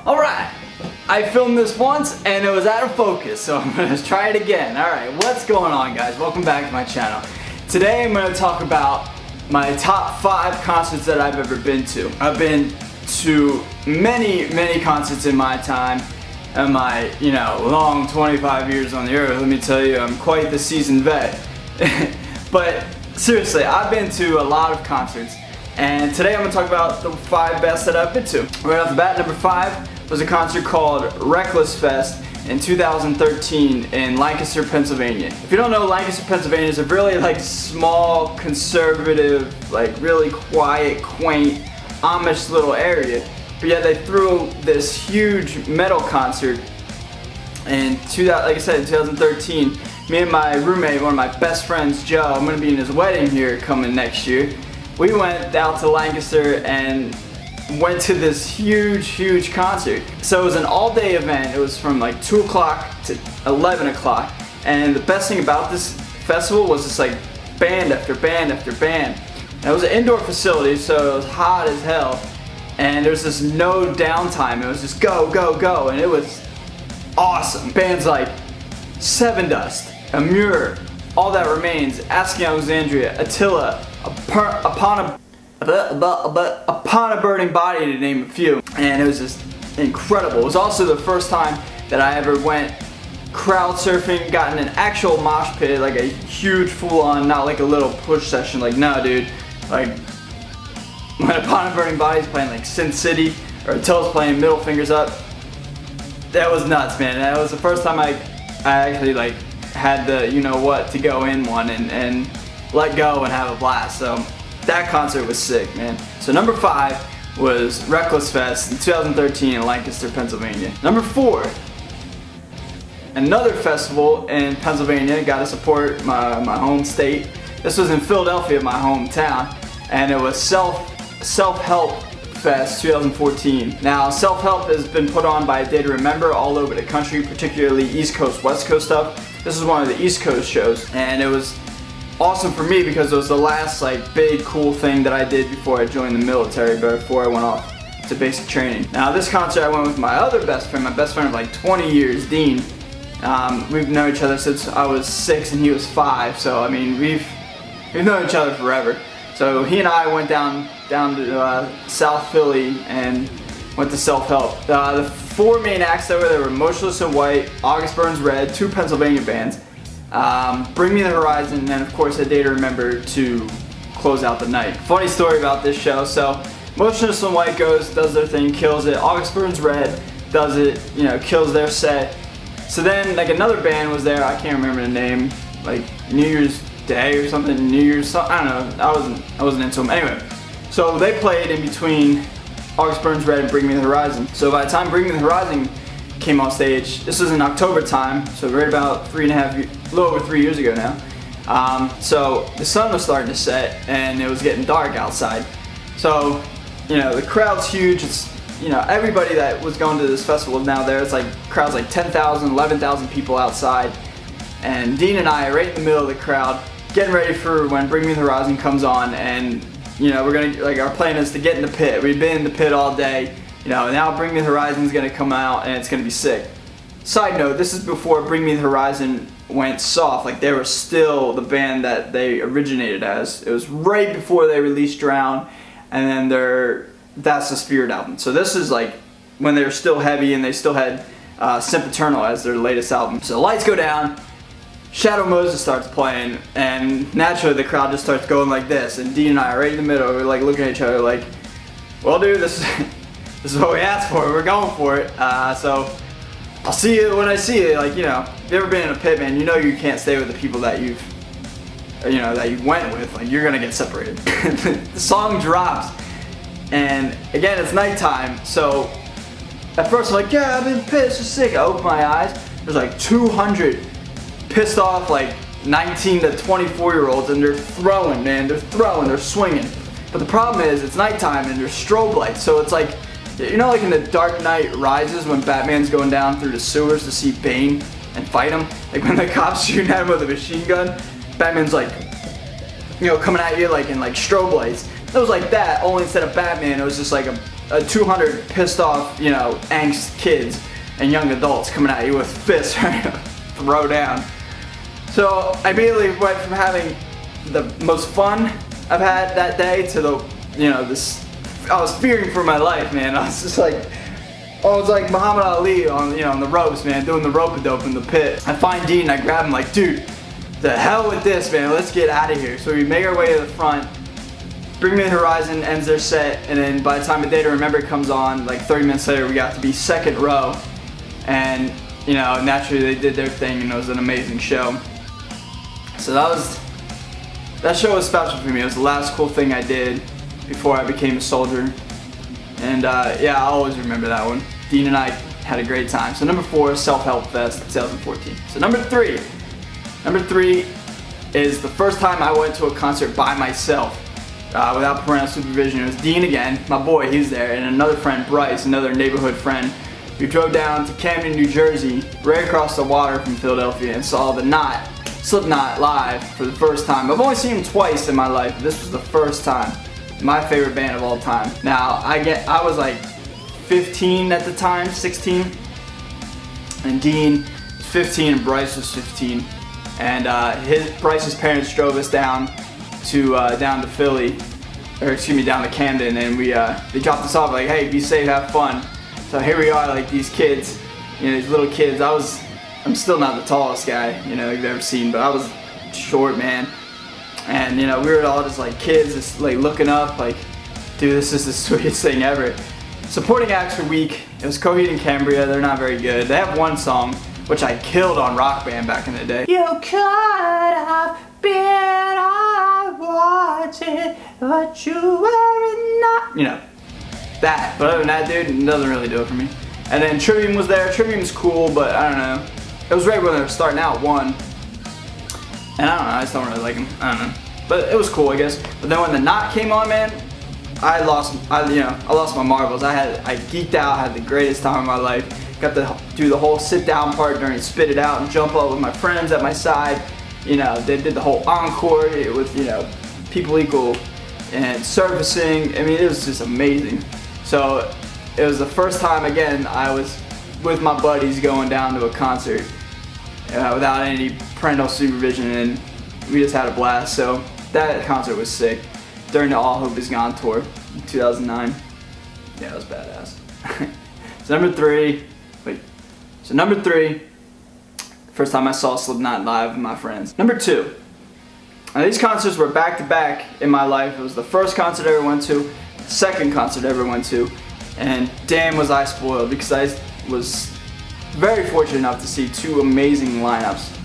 Alright, I filmed this once and it was out of focus, so I'm gonna try it again. Alright, what's going on, guys? Welcome back to my channel. Today I'm gonna talk about my top 5 concerts that I've ever been to. I've been to many concerts in my time, and my, long 25 years on the earth. Let me tell you, I'm quite the seasoned vet. But seriously, I've been to a lot of concerts, and today I'm going to talk about the 5 best that I've been to. Right off the bat, number 5 was a concert called SelfHelp Fest in 2013 in Lancaster, Pennsylvania. If you don't know, Lancaster, Pennsylvania is a really small, conservative, really quiet, quaint, Amish little area. But yet they threw this huge metal concert in 2013. Me and my roommate, one of my best friends, Joe, I'm going to be in his wedding here coming next year. We went out to Lancaster and went to this huge concert. So it was an all-day event. It was from 2 o'clock to 11 o'clock. And the best thing about this festival was this band after band after band. And it was an indoor facility, so it was hot as hell. And there was just no downtime. It was just go, go, go. And it was awesome. Bands like Seven Dust, Amur, All That Remains, Asking Alexandria, Attila, Upon a Burning Body, to name a few. And it was just incredible. It was also the first time that I ever went crowd surfing, got in an actual mosh pit, like a huge full-on, not like a little push session. No, dude. When Upon a Burning Body is playing Sin City, or Attila's playing Middle Fingers Up, that was nuts, man. That was the first time I actually had the to go in one and let go and have a blast. So that concert was sick, man. So number 5 was SelfHelp Fest in 2013 in Lancaster, Pennsylvania. Number 4, another festival in Pennsylvania. Got to support my home state. This was in Philadelphia, my hometown, and it was SelfHelp Fest 2014. Now, SelfHelp has been put on by A Day to Remember all over the country, particularly East Coast, West Coast stuff. This is one of the East Coast shows, and it was awesome for me because it was the last big cool thing that I did before I joined the military, before I went off to basic training. Now, this concert I went with my other best friend, my best friend of 20 years, Dean. We've known each other since I was 6 and he was 5, so I mean we've known each other forever. So he and I went down to South Philly and went to SelfHelp. The 4 main acts that were there were Motionless in White, August Burns Red, 2 Pennsylvania bands, Bring Me the Horizon, and then of course A Day to Remember to close out the night. Funny story about this show. So Motionless in White does their thing, kills it. August Burns Red does it, kills their set. So then another band was there. I can't remember the name. New Year's Day or something. I don't know. I wasn't into them anyway. So they played in between August Burns Red and Bring Me the Horizon. So by the time Bring Me the Horizon came on stage, this was in October time, so right about a little over 3 years ago now. So the sun was starting to set and it was getting dark outside. So, the crowd's huge. It's, everybody that was going to this festival is now there. It's crowds 10,000, 11,000 people outside. And Dean and I are right in the middle of the crowd, getting ready for when Bring Me the Horizon comes on, and we're gonna our plan is to get in the pit. We've been in the pit all day. Now Bring Me the Horizon is gonna come out and it's gonna be sick. Side note: this is before Bring Me the Horizon went soft. They were still the band that they originated as. It was right before they released Drown, and then That's the Spirit album. So this is when they were still heavy and they still had Sempiternal as their latest album. So the lights go down. Shadow Moses starts playing, and naturally the crowd just starts going like this, and Dean and I are right in the middle. We're looking at each other well, dude, this is what we asked for. We're going for it. So I'll see you when I see you. If you've ever been in a pit, man, you can't stay with the people that you went with. You're gonna get separated. The song drops, and again, it's nighttime. So at first I'm yeah, I've been pissed, it's sick. I open my eyes. There's 200 pissed off 19 to 24-year-olds, and they're throwing, man. They're swinging. But the problem is it's nighttime and there's strobe lights, so it's in The Dark Knight Rises when Batman's going down through the sewers to see Bane and fight him. When the cops shooting at him with a machine gun, Batman's coming at you in strobe lights. It was like that, only instead of Batman, it was just like a 200 pissed off, you know, angst kids and young adults coming at you with fists ready to throw down. So I immediately went from having the most fun I've had that day to the, you know, this, I was fearing for my life, man. I was just like, I was like Muhammad Ali on, you know, on the ropes, man, doing the rope-a-dope in the pit. I find Dean and I grab him like, dude, the hell with this, man, let's get out of here. So we make our way to the front. Bring Me the Horizon ends their set, and then by the time A Day to Remember comes on, like 30 minutes later, we got to be second row. And, you know, naturally they did their thing, and it was an amazing show. So that show was special for me. It was the last cool thing I did before I became a soldier. And yeah, I'll always remember that one. Dean and I had a great time. So number 4 is SelfHelp Fest 2014. So number three is the first time I went to a concert by myself. Without parental supervision. It was Dean again, my boy, he's there, and another friend, Bryce, another neighborhood friend. We drove down to Camden, New Jersey, right across the water from Philadelphia, and saw Slipknot live for the first time. I've only seen him twice in my life, but this was the first time. My favorite band of all time. Now, I was like 15 at the time, 16, and Dean was 15 and Bryce was 15. And Bryce's parents drove us down to Philly, or excuse me, down to Camden, and they dropped us off like, hey, be safe, have fun. So here we are, like these kids, you know, these little kids. I'm still not the tallest guy, you know, you've ever seen, but I was short, man. And you know, we were all just like kids, just like looking up, like, dude, this is the sweetest thing ever. Supporting acts for Week. It was Coheed and Cambria. They're not very good. They have one song which I killed on Rock Band back in the day. You could have been watching, but you were not. You know, that. But other than that, dude, it doesn't really do it for me. And then Trivium was there. Trivium's cool, but I don't know. It was right when they were starting out, one. And I don't know, I just don't really like them. I don't know. But it was cool, I guess. But then when the Knot came on, man, I lost my marbles. I geeked out, had the greatest time of my life. Got to do the whole sit down part during Spit It Out and jump up with my friends at my side. You know, they did the whole encore with, you know, People Equal and servicing. I mean, it was just amazing. So it was the first time, again, I was with my buddies going down to a concert without any parental supervision, and we just had a blast. So that concert was sick during the All Hope Is Gone tour in 2009. Yeah, it was badass. So number three, first time I saw Slipknot live with my friends. Number 2, now these concerts were back to back in my life. It was the first concert I ever went to, second concert I ever went to, and damn was I spoiled, because I was very fortunate enough to see 2 amazing lineups,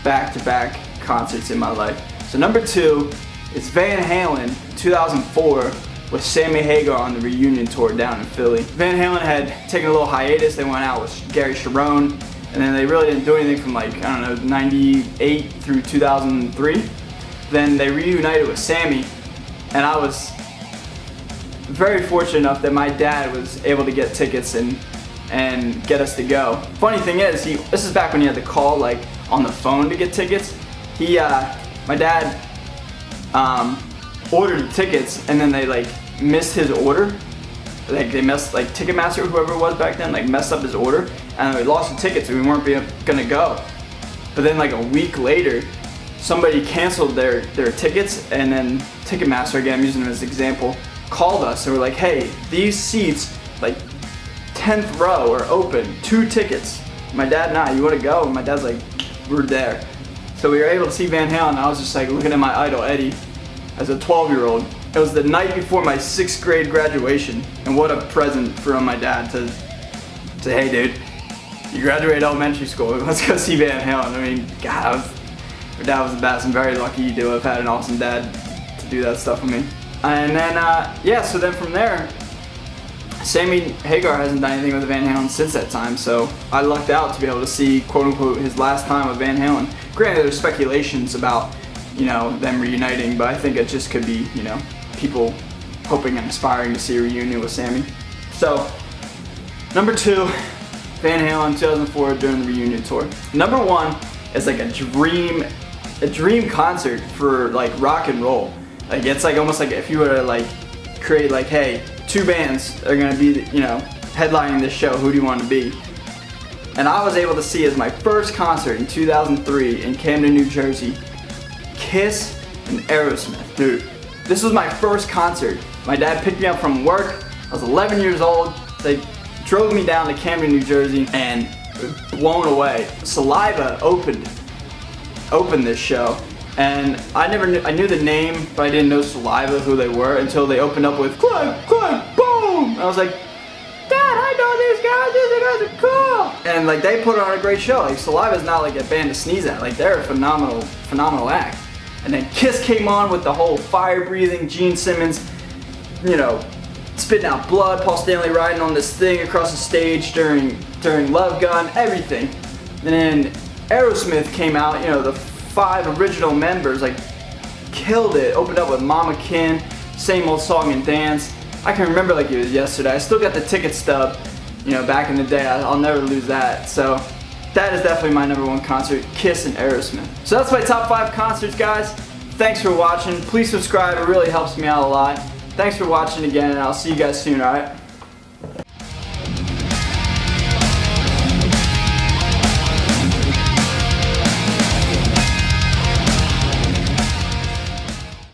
back to back concerts in my life. So number 2 is Van Halen 2004 with Sammy Hagar on the reunion tour down in Philly. Van Halen had taken a little hiatus. They went out with Gary Sharon, and then they really didn't do anything from like, I don't know, 98 through 2003. Then they reunited with Sammy, and I was very fortunate enough that my dad was able to get tickets and get us to go. Funny thing is, this is back when you had to call like on the phone to get tickets. My dad ordered the tickets, and then they like missed his order. Like they messed, like Ticketmaster or whoever it was back then, like messed up his order, and we lost the tickets, and we weren't gonna go. But then like a week later, somebody canceled their tickets, and then Ticketmaster, again I'm using them as an example, called us and were like, hey, these seats, like 10th row, are open, 2 tickets. My dad and I, you wanna go? And my dad's like, we're there. So we were able to see Van Halen, and I was just like looking at my idol Eddie as a 12-year-old. It was the night before my 6th grade graduation, and what a present from my dad to say, hey dude, you graduated elementary school, let's go see Van Halen. I mean, God, my dad was the best. I'm very lucky to have had an awesome dad to do that stuff with me. And then, yeah, so then from there, Sammy Hagar hasn't done anything with Van Halen since that time, so I lucked out to be able to see, quote unquote, his last time with Van Halen. Granted, there's speculations about, you know, them reuniting, but I think it just could be, you know, people hoping and aspiring to see a reunion with Sammy. So, number 2, Van Halen 2004 during the reunion tour. Number 1 is like a dream concert for like rock and roll. Like it's like almost like if you were to like create like, hey, 2 bands are gonna be, you know, headlining this show, who do you want to be? And I was able to see as my first concert in 2003 in Camden, New Jersey, Kiss and Aerosmith. Dude, this was my first concert. My dad picked me up from work. I was 11 years old. They drove me down to Camden, New Jersey, and blown away. Saliva opened this show, and I knew the name, but I didn't know Saliva, who they were, until they opened up with clank, clank, boom. And I was like, Dad, I know these guys are cool. And like they put on a great show. Like Saliva's not like a band to sneeze at. Like they're a phenomenal act. And then Kiss came on with the whole fire-breathing Gene Simmons, you know, spitting out blood, Paul Stanley riding on this thing across the stage during Love Gun, everything. And then Aerosmith came out, you know, the 5 original members like killed it. Opened up with Mama Kin, same old song and dance. I can remember like it was yesterday. I still got the ticket stub, you know, back in the day. I'll never lose that. So that is definitely my #1 concert, Kiss and Aerosmith. So that's my top 5 concerts, guys. Thanks for watching. Please subscribe, it really helps me out a lot. Thanks for watching again, and I'll see you guys soon, alright?